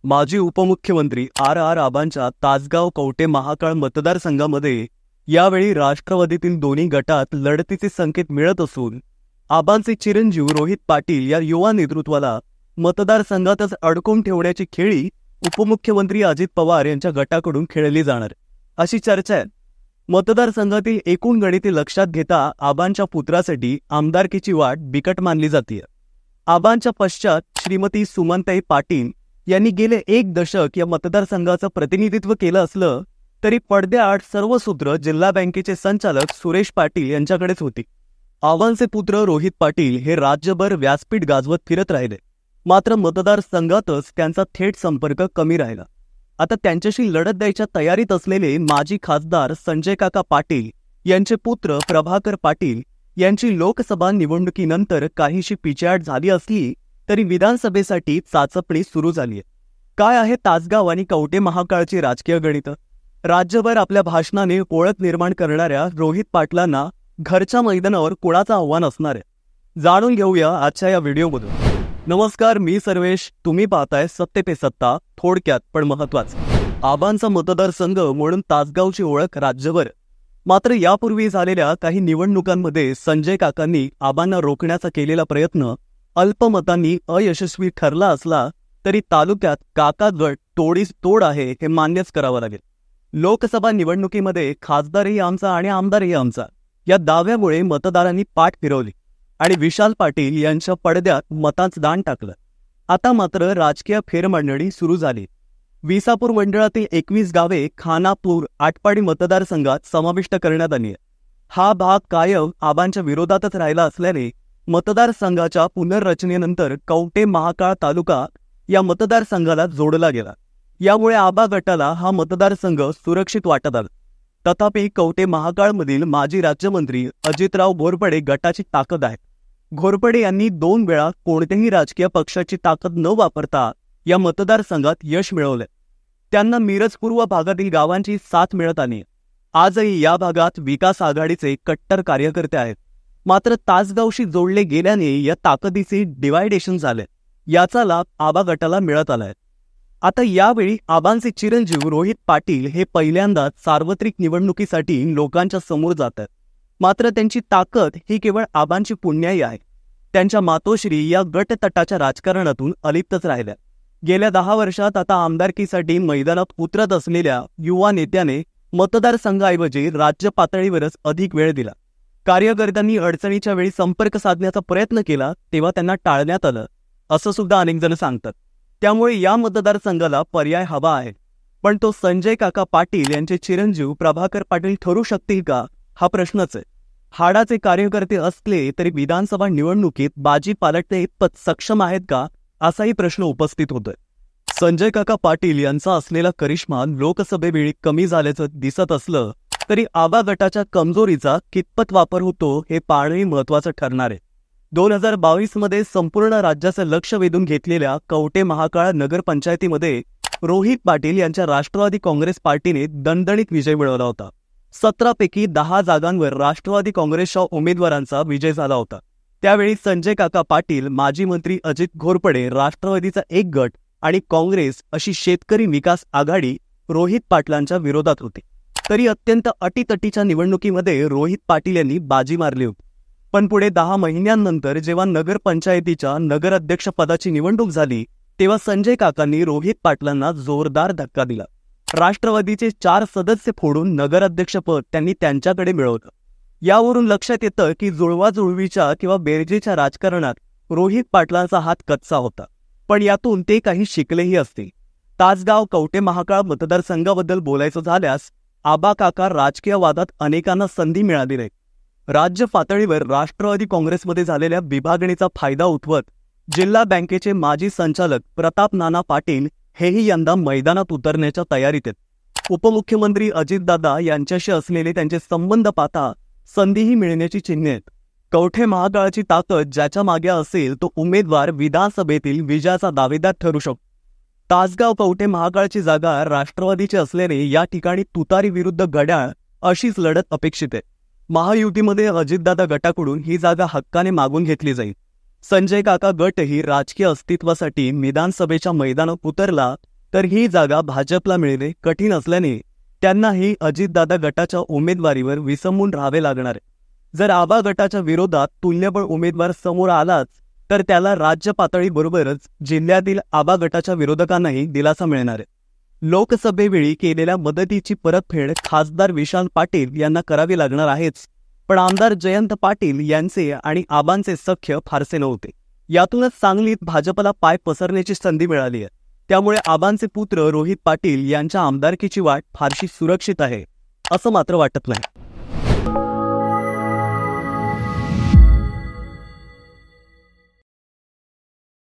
माजी उपमुख्यमंत्री आर आबांच्या तासगाव कवठे महाकाळ मतदारसंघामध्ये यावेळी राष्ट्रवादीतील दोन्ही गटात लढतीचे संकेत मिळत असून आबांचे चिरंजीव रोहित पाटील या युवा नेतृत्वाला मतदारसंघातच अडकून ठेवण्याची खेळी उपमुख्यमंत्री अजित पवार यांच्या गटाकडून खेळली जाणार अशी चर्चा आहे। मतदारसंघातील एकूण गणिते लक्षात घेता आबांच्या पुत्रासाठी आमदारकीची वाट बिकट मानली जाते। आबांच्या पश्चात श्रीमती सुमनताई पाटील यांनी गेले एक दशक या मतदारसंघाचं प्रतिनिधित्व केलं असलं तरी पडद्याआड सर्व सूत्र जिल्हा बँकेचे संचालक सुरेश पाटील यांच्याकडेच होती। आबांचे पुत्र रोहित पाटील हे राज्यभर व्यासपीठ गाजवत फिरत राहिले, मात्र मतदारसंघातच त्यांचा थेट संपर्क कमी राहिला। आता त्यांच्याशी लढत द्यायच्या तयारीत असलेले माजी खासदार संजय काका पाटील यांचे पुत्र प्रभाकर पाटील यांची लोकसभा निवडणुकीनंतर काहीशी पिछेहाट झाली असली तरी विधानसभेसाठी चाचपणी सुरू झाली आहे। काय आहे तासगाव आणि कवठे महाकाळची राजकीय गणितं? राज्यभर आपल्या भाषणाने ओळख निर्माण करणाऱ्या रोहित पाटलांना घरच्या मैदानावर कोणाचं आव्हान असणार आहे, जाणून घेऊया आजच्या या व्हिडिओमधून। नमस्कार, मी सर्वेश, तुम्ही पाहताय सत्य पे सत्ता, थोडक्यात पण महत्वाचं। आबांचा मतदारसंघ म्हणून तासगावची ओळख राज्यभर, मात्र यापूर्वी झालेल्या काही निवडणुकांमध्ये संजय काकांनी आबांना रोखण्याचा केलेला प्रयत्न अल्पमतांनी अयशस्वी ठरला असला तरी तालुक्यात काका गट तोडीस तोड आहे हे मान्यच करावं लागेल। लोकसभा निवडणुकीमध्ये खासदारही आमचा आणि आमदारही आमचा या दाव्यामुळे मतदारांनी पाठ फिरवली आणि विशाल पाटील यांच्या पडद्यात मतांचं दान टाकलं। आता मात्र राजकीय फेरमांडणी सुरू झाली। विसापूर मंडळातील 21 गावे खानापूर आटपाडी मतदारसंघात समाविष्ट करण्यात आली। हा भाग कायम आबांच्या विरोधातच राहिला असल्याने मतदारसंघाच्या पुनर्रचनेनंतर कवठे महाकाळ तालुका या मतदारसंघाला जोडला गेला। यामुळे आबा गटाला हा मतदारसंघ सुरक्षित वाटत आला। तथापि कवठे महाकाळमधील माजी राज्यमंत्री अजितराव घोरपडे गटाची ताकद आहे। घोरपडे यांनी 2 वेळा कोणत्याही राजकीय पक्षाची ताकद न वापरता या मतदारसंघात यश मिळवले। त्यांना मिरज पूर्व भागातील गावांची साथ मिळत आली। आजही या भागात विकास आघाडीचे कट्टर कार्यकर्ते आहेत, मात्र तासगावशी जोडले गेल्याने या ताकदीचे डिवायडेशन झाले। याचा लाभ आबा गटाला मिळत आलाय। आता यावेळी आबांचे चिरंजीव रोहित पाटील हे पहिल्यांदाच सार्वत्रिक निवडणुकीसाठी लोकांच्या समोर जात आहेत, मात्र त्यांची ताकद ही केवळ आबांची पुण्याई आहे। त्यांच्या मातोश्री या गटतटाच्या राजकारणातून अलिप्तच राहिल्या। गेल्या 10 वर्षात आता आमदारकीसाठी मैदानात उतरत असलेल्या युवा नेत्याने मतदारसंघाऐवजी राज्य पातळीवरच अधिक वेळ दिला। कार्यकर्त्यांनी अडचणीच्या वेळी संपर्क साधण्याचा प्रयत्न केला तेव्हा त्यांना टाळण्यात आलं असं सुद्धा अनेक जण सांगतात। त्यामुळे या मतदारसंघाला पर्याय हवा आहे, पण तो संजय काका पाटील यांचे चिरंजीव प्रभाकर पाटील ठरू शकतील का हा प्रश्नच आहे। हाडाचे कार्यकर्ते असले तरी विधानसभा निवडणुकीत बाजी पालटणे इतपत सक्षम आहेत का असाही प्रश्न उपस्थित होतोय। संजय काका पाटील यांचा असलेला करिश्मा लोकसभेवेळी कमी झाल्याचं दिसत असलं तरी आबा गटाच्या कमजोरीचा कितपत वापर होतो हे पाहणंही महत्वाचं ठरणार आहे। 2022 मध्ये संपूर्ण राज्याचं लक्ष वेधून घेतलेल्या कवठे महाकाळ नगरपंचायतीमध्ये रोहित पाटील यांच्या राष्ट्रवादी काँग्रेस पार्टीने दणदणीत विजय मिळवला होता। 17 पैकी 10 जागांवर राष्ट्रवादी काँग्रेसच्या उमेदवारांचा विजय झाला होता। त्यावेळी संजय काका पाटील, माजी मंत्री अजित घोरपडे, राष्ट्रवादीचा एक गट आणि काँग्रेस अशी शेतकरी विकास आघाडी रोहित पाटलांच्या विरोधात होती। तरी अत्यंत अटीतटीच्या निवडणुकीमध्ये रोहित पाटील यांनी बाजी मारली होती। पण पुढे 10 महिन्यांनंतर जेव्हा नगरपंचायतीच्या नगराध्यक्षपदाची निवडणूक झाली तेव्हा संजय काकांनी रोहित पाटलांना जोरदार धक्का दिला। राष्ट्रवादीचे 4 सदस्य फोडून नगराध्यक्षपद त्यांनी त्यांच्याकडे मिळवलं। यावरून लक्षात येतं की जुळवाजुळवीच्या किंवा बेरजेच्या राजकारणात रोहित पाटलांचा हात कच्चा होता, पण यातून ते काही शिकलेही असतील। तासगाव कवठे महाकाळ मतदारसंघाबद्दल बोलायचं झाल्यास आबा काका राजकीय वादात अनेकांना संधी मिळाली नाही। राज्य पातळीवर राष्ट्रवादी काँग्रेसमध्ये झालेल्या विभागणीचा फायदा उठवत जिल्हा बँकेचे माजी संचालक प्रताप नाना पाटील हेही यंदा मैदानात उतरण्याच्या तयारीत आहेत। उपमुख्यमंत्री अजितदादा यांच्याशी असलेले त्यांचे संबंध पाहता संधीही मिळण्याची चिन्हे आहेत। कवठे महाकाळची ताकद ज्याच्या मागे असेल तो उमेदवार विधानसभेतील विजयाचा दावेदार ठरू शकतो। तासगाव कवठे महाकाळची जागा राष्ट्रवादीची असल्याने या ठिकाणी तुतारी विरुद्ध घड्याळ अशीच लढत अपेक्षित आहे। महायुतीमध्ये अजितदादा गटाकडून ही जागा हक्काने मागून घेतली जाईल। संजय काका गटही राजकीय अस्तित्वासाठी विधानसभेच्या मैदानात उतरला तर ही जागा भाजपला मिळणे कठीण असल्याने त्यांनाही अजितदादा गटाच्या उमेदवारीवर विसंबून राहावे लागणार आहे. जर आबा गटाच्या विरोधात तुल्यबळ उमेदवार समोर आलाच तर त्याला राज्य पातळीबरोबरच जिल्ह्यातील आबा गटाच्या विरोधकांनाही दिलासा मिळणार आहे. लोकसभेवेळी केलेल्या मदतीची परतफेड खासदार विशाल पाटील यांना करावी लागणार आहेच, पण आमदार जयंत पाटील यांचे आणि आबांचे सख्य फारसे नव्हते. यातूनच सांगलीत भाजपला पाय पसरण्याची संधी मिळाली आहे. त्यामुळे आबांचे पुत्र रोहित पाटील यांच्या आमदारकीची वाट फारशी सुरक्षित आहे असं मात्र वाटत नाही.